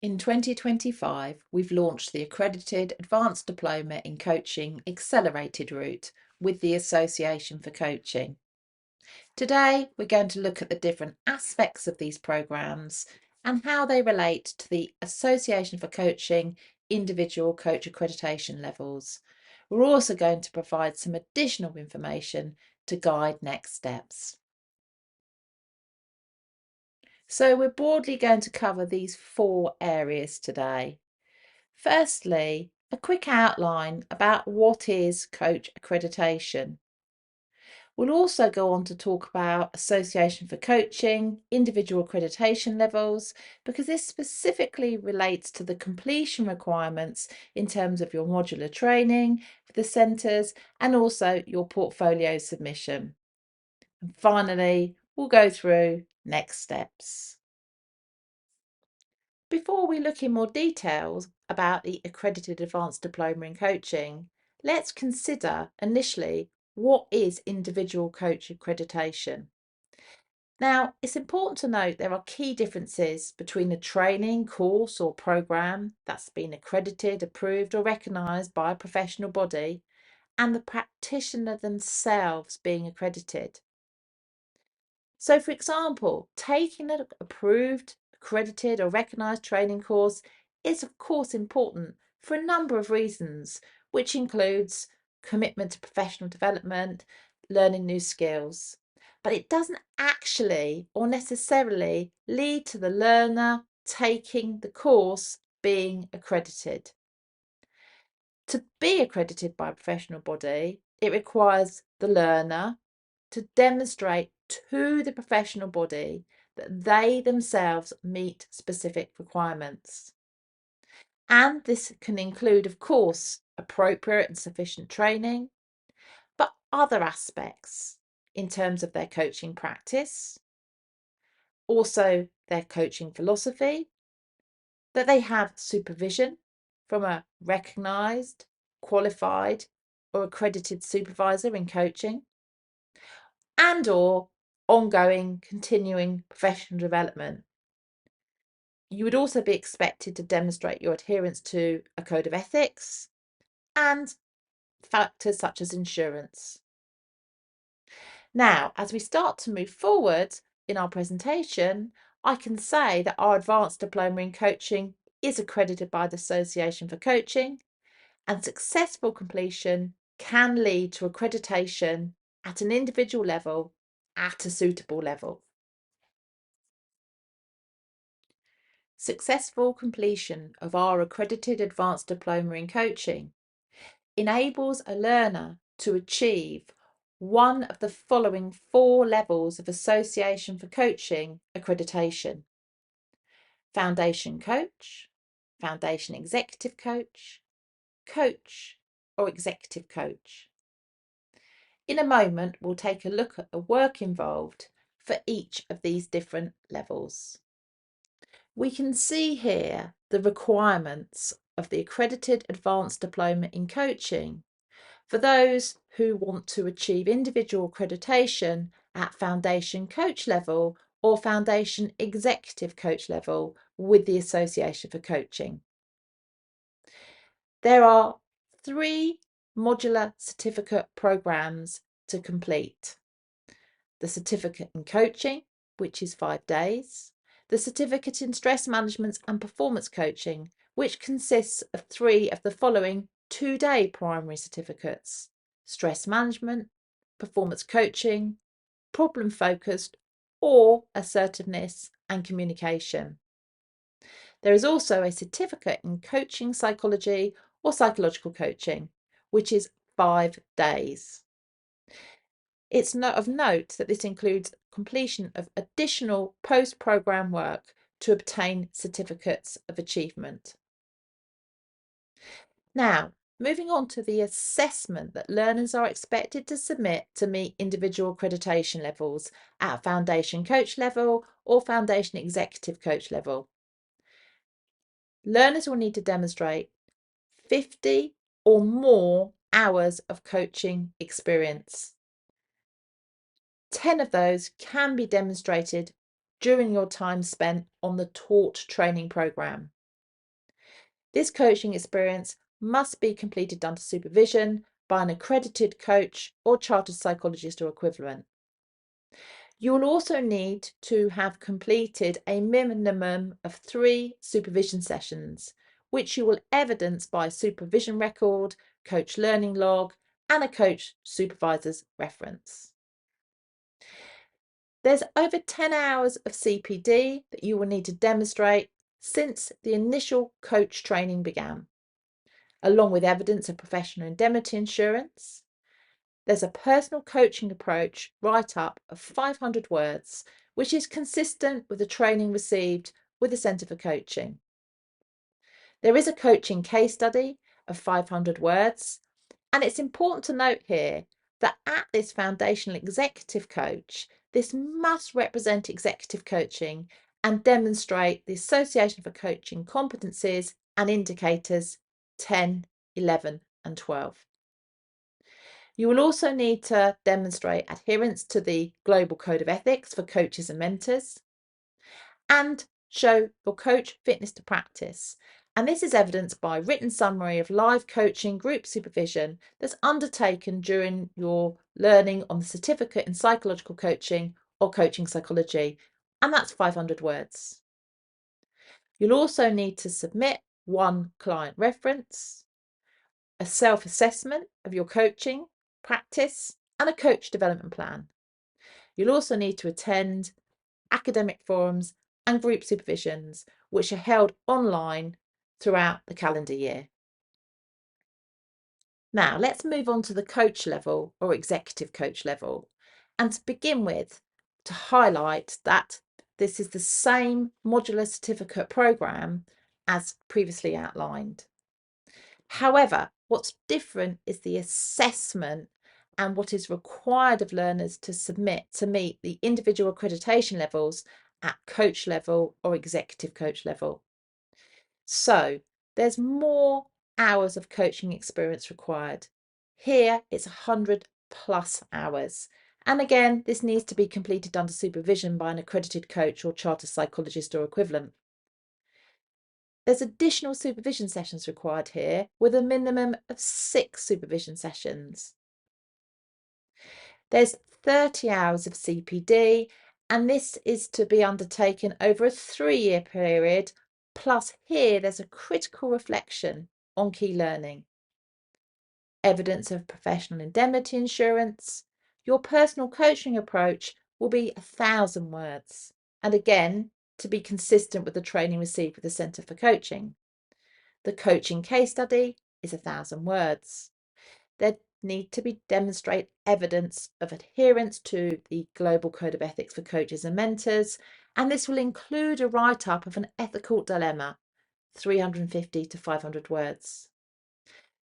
In 2025, we've launched the Accredited Advanced Diploma in Coaching Accelerated route with the Association for Coaching. Today, we're going to look at the different aspects of these programs and how they relate to the Association for Coaching individual coach accreditation levels. We're also going to provide some additional information to guide next steps. So we're broadly going to cover these 4 areas today. Firstly, a quick outline about what is Coach Accreditation. We'll also go on to talk about Association for Coaching, individual accreditation levels, because this specifically relates to the completion requirements in terms of your modular training for the centres and also your portfolio submission. And finally, we'll go through next steps. Before we look in more details about the Accredited Advanced Diploma in Coaching, let's consider initially what is individual coach accreditation. Now, it's important to note there are key differences between a training, course or programme that's been accredited, approved or recognised by a professional body and the practitioner themselves being accredited. So, for example, taking an approved, accredited or recognised training course is of course important for a number of reasons, which includes commitment to professional development, learning new skills. But it doesn't actually or necessarily lead to the learner taking the course being accredited. To be accredited by a professional body, it requires the learner to demonstrate to the professional body that they themselves meet specific requirements. And this can include, of course, appropriate and sufficient training, but other aspects in terms of their coaching practice, also their coaching philosophy, that they have supervision from a recognised, qualified or accredited supervisor in coaching, and or ongoing continuing professional development. You would also be expected to demonstrate your adherence to a code of ethics and factors such as insurance. Now, as we start to move forward in our presentation, I can say that our Advanced Diploma in Coaching is accredited by the Association for Coaching, and successful completion can lead to accreditation at an individual level at a suitable level. Successful completion of our Accredited Advanced Diploma in Coaching enables a learner to achieve one of the following 4 levels of Association for Coaching accreditation: Foundation Coach, Foundation Executive Coach, Coach or Executive Coach. In a moment, we'll take a look at the work involved for each of these different levels. We can see here the requirements of the Accredited Advanced Diploma in Coaching for those who want to achieve individual accreditation at Foundation Coach level or Foundation Executive Coach level with the Association for Coaching. There are 3 modular certificate programs to complete: the Certificate in Coaching, which is 5 days, the Certificate in Stress Management and Performance Coaching, which consists of 3 of the following 2-day primary certificates: Stress Management, Performance Coaching, Problem Focused, or Assertiveness and Communication. There is also a Certificate in Coaching Psychology or Psychological Coaching, which is 5 days. It's of note that this includes completion of additional post-programme work to obtain certificates of achievement. Now, moving on to the assessment that learners are expected to submit to meet individual accreditation levels at Foundation Coach level or Foundation Executive Coach level. Learners will need to demonstrate 50 or more hours of coaching experience. 10 of those can be demonstrated during your time spent on the taught training programme. This coaching experience must be completed under supervision by an accredited coach or chartered psychologist or equivalent. You will also need to have completed a minimum of 3 supervision sessions, which you will evidence by supervision record, coach learning log, and a coach supervisor's reference. There's over 10 hours of CPD that you will need to demonstrate since the initial coach training began, along with evidence of professional indemnity insurance. There's a personal coaching approach write-up of 500 words, which is consistent with the training received with the Centre for Coaching. There is a coaching case study of 500 words, and it's important to note here that at this foundational executive coach, this must represent executive coaching and demonstrate the Association for Coaching competencies and indicators 10, 11 and 12. You will also need to demonstrate adherence to the Global Code of Ethics for coaches and mentors and show your coach fitness to practice. And this is evidenced by written summary of live coaching group supervision that's undertaken during your learning on the certificate in psychological coaching or coaching psychology, and that's 500 words. You'll also need to submit 1 client reference, a self-assessment of your coaching practice, and a coach development plan. You'll also need to attend academic forums and group supervisions, which are held online throughout the calendar year. Now, let's move on to the coach level or executive coach level. And to begin with, to highlight that this is the same modular certificate programme as previously outlined. However, what's different is the assessment and what is required of learners to submit to meet the individual accreditation levels at coach level or executive coach level. So there's more hours of coaching experience required. Here it's 100 plus hours. And again, this needs to be completed under supervision by an accredited coach or chartered psychologist or equivalent. There's additional supervision sessions required here with a minimum of 6 supervision sessions. There's 30 hours of CPD, and this is to be undertaken over a 3-year period. Plus here there's a critical reflection on key learning. Evidence of professional indemnity insurance. Your personal coaching approach will be 1,000 words. And again, to be consistent with the training received with the Centre for Coaching. The coaching case study is 1,000 words. There need to be demonstrate evidence of adherence to the Global Code of Ethics for coaches and mentors, and this will include a write-up of an ethical dilemma, 350 to 500 words.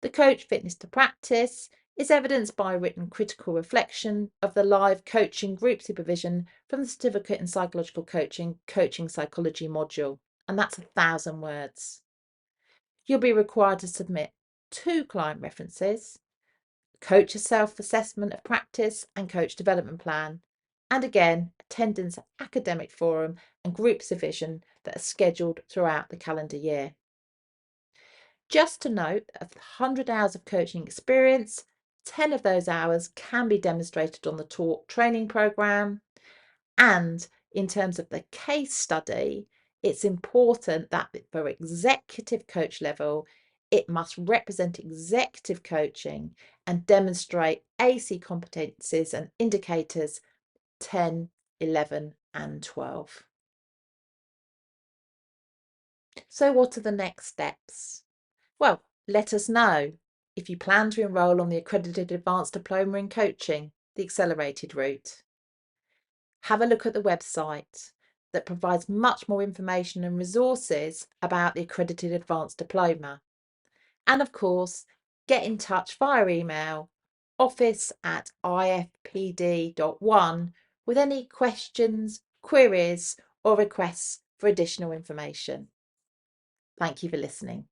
The coach fitness to practice is evidenced by written critical reflection of the live coaching group supervision from the certificate in psychological coaching, coaching psychology module, and that's 1,000 words. You'll be required to submit 2 client references, coach self-assessment of practice and coach development plan, and again, attendance at academic forum and group supervision that are scheduled throughout the calendar year. Just to note, of 100 hours of coaching experience, 10 of those hours can be demonstrated on the talk training programme. And in terms of the case study, it's important that for executive coach level, it must represent executive coaching and demonstrate AC competencies and indicators 10, 11 and 12. So what are the next steps? Well, let us know if you plan to enrol on the Accredited Advanced Diploma in Coaching, the accelerated route. Have a look at the website that provides much more information and resources about the Accredited Advanced Diploma. And of course, get in touch via email office@ifpd.one with any questions, queries or requests for additional information. Thank you for listening.